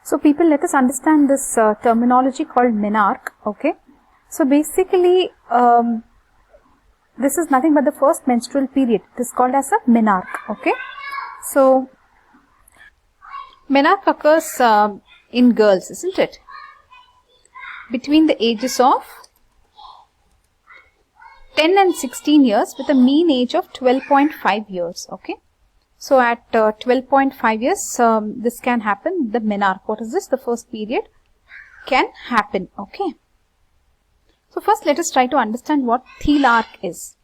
So people, let us understand this terminology called menarche. Okay. So basically, this is nothing but the first menstrual period. It is called as a menarche. Okay. So menarche occurs in girls, isn't it? Between the ages of 10 and 16 years with a mean age of 12.5 years. Okay. So at 12.5 years, this can happen. The menarche. What is this? The first period can happen. Okay. So first let us try to understand what thelarche is.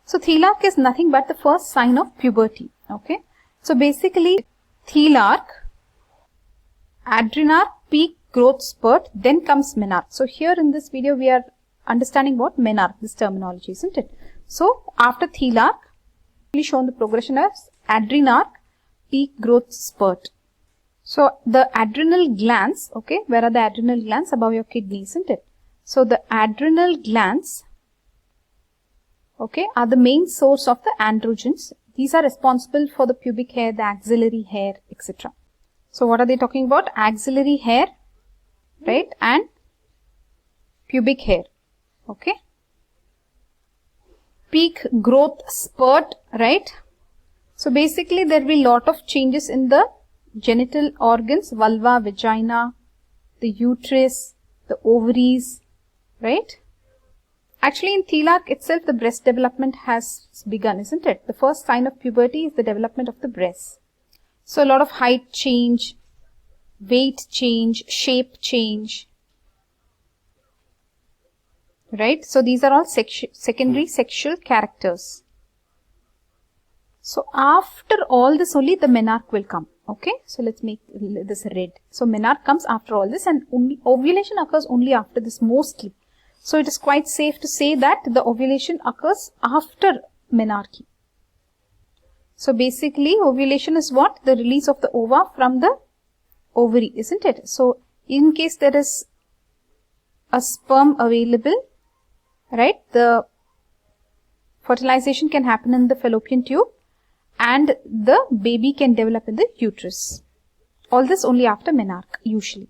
So thelarche is nothing but the first sign of puberty. Okay. So basically thelarche, adrenarche, peak growth spurt, then comes menarche. So here in this video we are understanding what menarche, this terminology, isn't it? So after thelarche, we shown the progression as adrenarche, peak growth spurt. So the adrenal glands, okay, where are the adrenal glands? Above your kidney, isn't it? So the adrenal glands, okay, are the main source of the androgens. These are responsible for the pubic hair, the axillary hair, etc. So what are they talking about? Axillary hair, right, and pubic hair, okay. Peak growth spurt, right. So basically there will be lot of changes in the genital organs, vulva, vagina, the uterus, the ovaries, right. Actually in thelarche itself the breast development has begun, isn't it? The first sign of puberty is the development of the breast. So a lot of height change, weight change, shape change, right. So these are all secondary sexual characters. So after all this only the menarche will come. Okay. So let's make this red. So menarche comes after all this, and only ovulation occurs only after this mostly. So it is quite safe to say that the ovulation occurs after menarche. So basically ovulation is what? The release of the ova from the ovary, isn't it? So in case there is a sperm available, right, the fertilization can happen in the fallopian tube and the baby can develop in the uterus. All this only after menarche usually.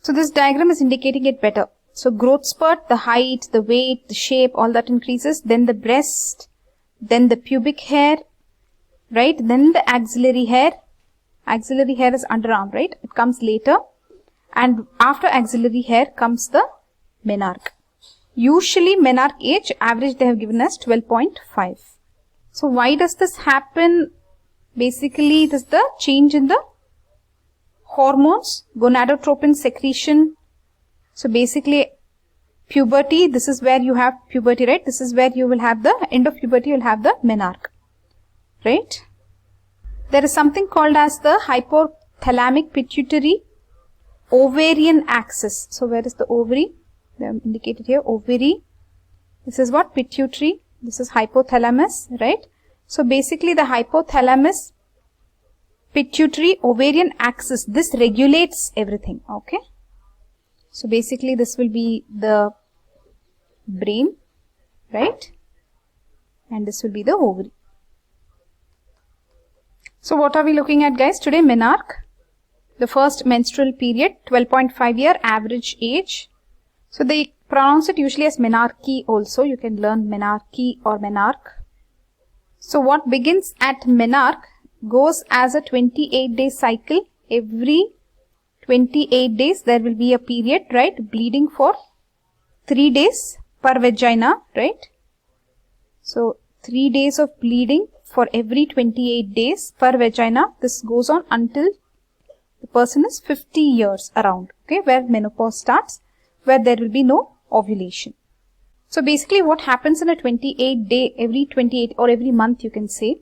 So this diagram is indicating it better. So growth spurt, the height, the weight, the shape, all that increases. Then the breast, then the pubic hair, right? Then the axillary hair. Axillary hair is underarm, right? It comes later. And after axillary hair comes the menarche. Usually menarche age, average they have given us 12.5. So why does this happen? Basically it is the change in the hormones, gonadotropin secretion. So basically puberty, this is where you have puberty, right? This is where you will have the end of puberty, you will have the menarche, right? There is something called as the hypothalamic pituitary ovarian axis. So where is the ovary? They are indicated here, ovary. This is what? Pituitary. This is hypothalamus, right? So basically the hypothalamus pituitary ovarian axis, this regulates everything, okay? So basically this will be the brain, right? And this will be the ovary. So what are we looking at, guys? Today menarche, the first menstrual period, 12.5 year average age. So they pronounce it usually as menarche also. You can learn menarche or menarche. So what begins at menarche goes as a 28-day cycle. Every 28 days there will be a period, right? Bleeding for 3 days per vagina, right? So 3 days of bleeding for every 28 days per vagina. This goes on until the person is 50 years around, okay, where menopause starts, where there will be no ovulation. So basically what happens in a 28 day, every 28 or every month you can say.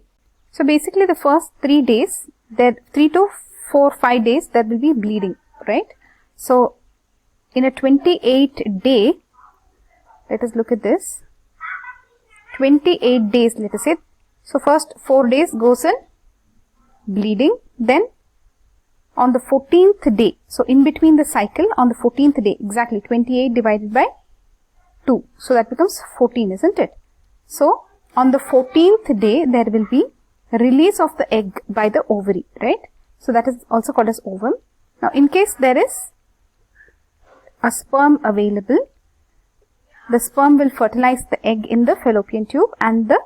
So basically the first 3 days, there 3 to 4-5 days there will be bleeding, right? So in a 28 day, let us look at this, 28 days let us say. So first 4 days goes in bleeding, then on the 14th day, so in between the cycle on the 14th day, exactly 28 divided by 2, so that becomes 14, isn't it? So on the 14th day there will be release of the egg by the ovary, right? So that is also called as ovum. Now, in case there is a sperm available, the sperm will fertilize the egg in the fallopian tube and the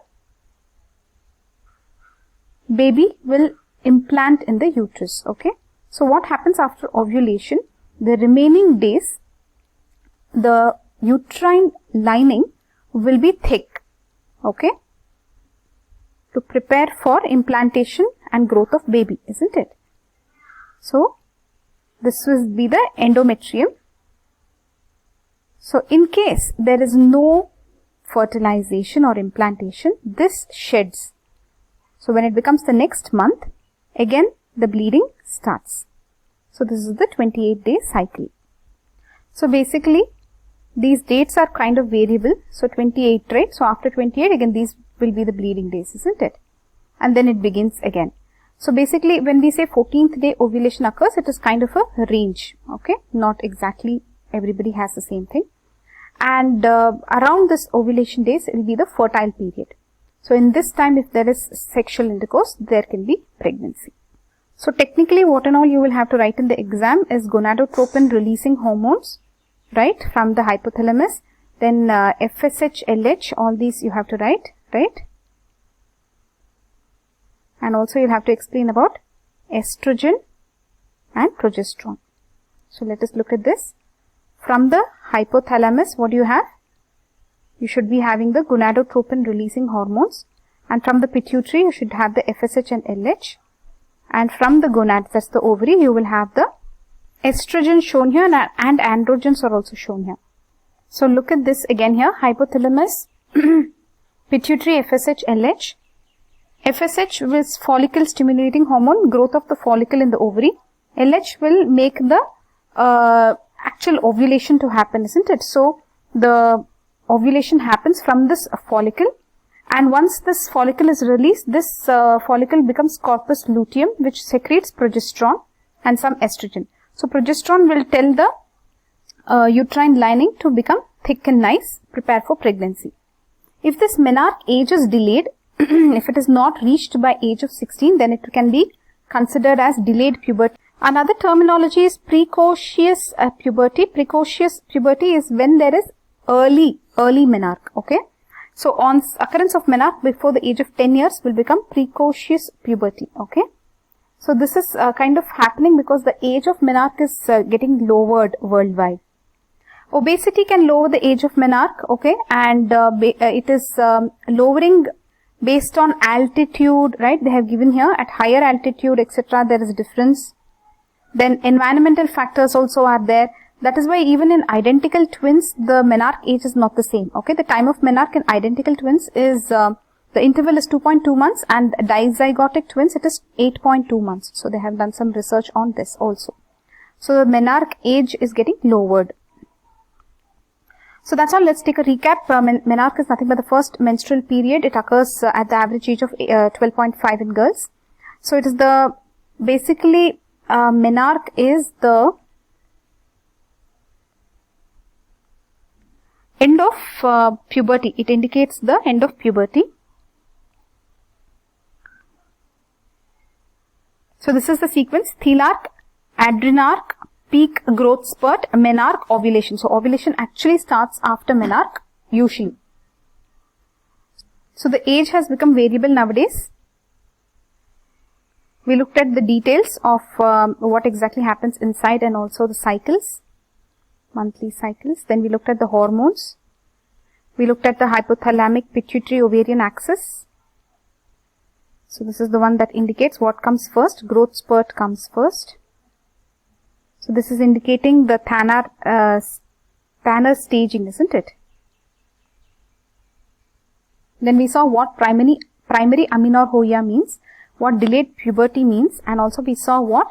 baby will implant in the uterus. Okay. So, what happens after ovulation? The remaining days, the uterine lining will be thick. Okay. To prepare for implantation and growth of baby, isn't it? So, this will be the endometrium. So, in case there is no fertilization or implantation, this sheds. So, when it becomes the next month, again the bleeding starts. So, this is the 28-day cycle. So, basically, these dates are kind of variable. So, 28, right? So, after 28, again these will be the bleeding days, isn't it? And then it begins again. So, basically, when we say 14th day ovulation occurs, it is kind of a range, okay? Not exactly everybody has the same thing. And around this ovulation days, it will be the fertile period. So, in this time, if there is sexual intercourse, there can be pregnancy. So, technically, what and all you will have to write in the exam is gonadotropin releasing hormones, right, from the hypothalamus. Then FSH, LH, all these you have to write, right? And also you'll have to explain about estrogen and progesterone. So, let us look at this. From the hypothalamus, what do you have? You should be having the gonadotropin releasing hormones. And from the pituitary, you should have the FSH and LH. And from the gonads, that's the ovary, you will have the estrogen shown here and androgens are also shown here. So, look at this again here. Hypothalamus, pituitary, FSH, LH. FSH is follicle stimulating hormone, growth of the follicle in the ovary. LH will make the actual ovulation to happen, isn't it? So, the ovulation happens from this follicle, and once this follicle is released, this follicle becomes corpus luteum, which secretes progesterone and some estrogen. So, progesterone will tell the uterine lining to become thick and nice, prepare for pregnancy. If this menarche age is delayed, if it is not reached by age of 16, then it can be considered as delayed puberty. Another terminology is precocious puberty. Precocious puberty is when there is early menarche, okay. So, on occurrence of menarche before the age of 10 years will become precocious puberty, okay. So, this is kind of happening because the age of menarche is getting lowered worldwide. Obesity can lower the age of menarche, okay, and it is lowering based on altitude, right? They have given here at higher altitude, etc. There is a difference. Then environmental factors also are there. That is why even in identical twins, the menarche age is not the same. Okay, the time of menarche in identical twins is, the interval is 2.2 months, and dizygotic twins, it is 8.2 months. So, they have done some research on this also. So, the menarche age is getting lowered. So, that's all. Let's take a recap. Menarche is nothing but the first menstrual period. It occurs at the average age of 12.5 in girls. So, it is the, basically, menarche is the end of puberty. It indicates the end of puberty. So, this is the sequence: thelarche, adrenarche, peak growth spurt, menarche, ovulation. So, ovulation actually starts after menarche usually. So, the age has become variable nowadays. We looked at the details of what exactly happens inside and also the cycles, monthly cycles. Then we looked at the hormones. We looked at the hypothalamic pituitary ovarian axis. So, this is the one that indicates what comes first. Growth spurt comes first. So, this is indicating the Tanner staging, isn't it? Then we saw what primary amenorrhea means, what delayed puberty means, and also we saw what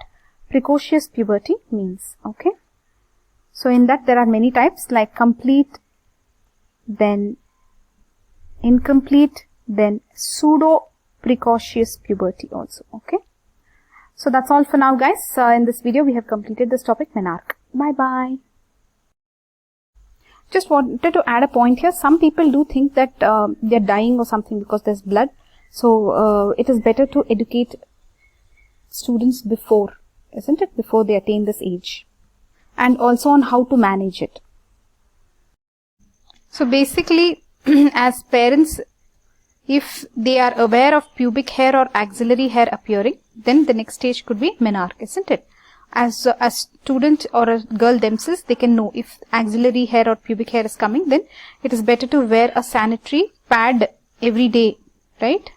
precocious puberty means. Okay. So, in that there are many types like complete, then incomplete, then pseudo precocious puberty also. Okay. So, that's all for now, guys. In this video, we have completed this topic, menarche. Bye-bye. Just wanted to add a point here. Some people do think that they are dying or something because there's blood. So, it is better to educate students before, isn't it, before they attain this age, and also on how to manage it. So basically, as parents, if they are aware of pubic hair or axillary hair appearing, then the next stage could be menarche, isn't it? As a student or a girl themselves, they can know if axillary hair or pubic hair is coming, then it is better to wear a sanitary pad every day, right?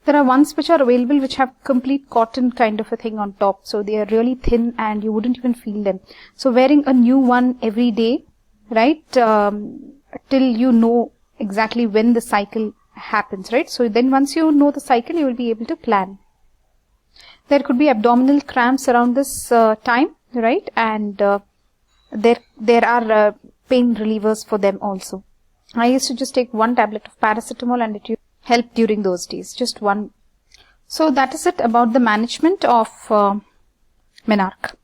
There are ones which are available which have complete cotton kind of a thing on top, so they are really thin and you wouldn't even feel them. So wearing a new one every day, right, till you know exactly when the cycle happens, right? So then once you know the cycle, you will be able to plan. There could be abdominal cramps around this time, right? And there are pain relievers for them also. I used to just take one tablet of paracetamol and it helped during those days, just one. So that is it about the management of menarche.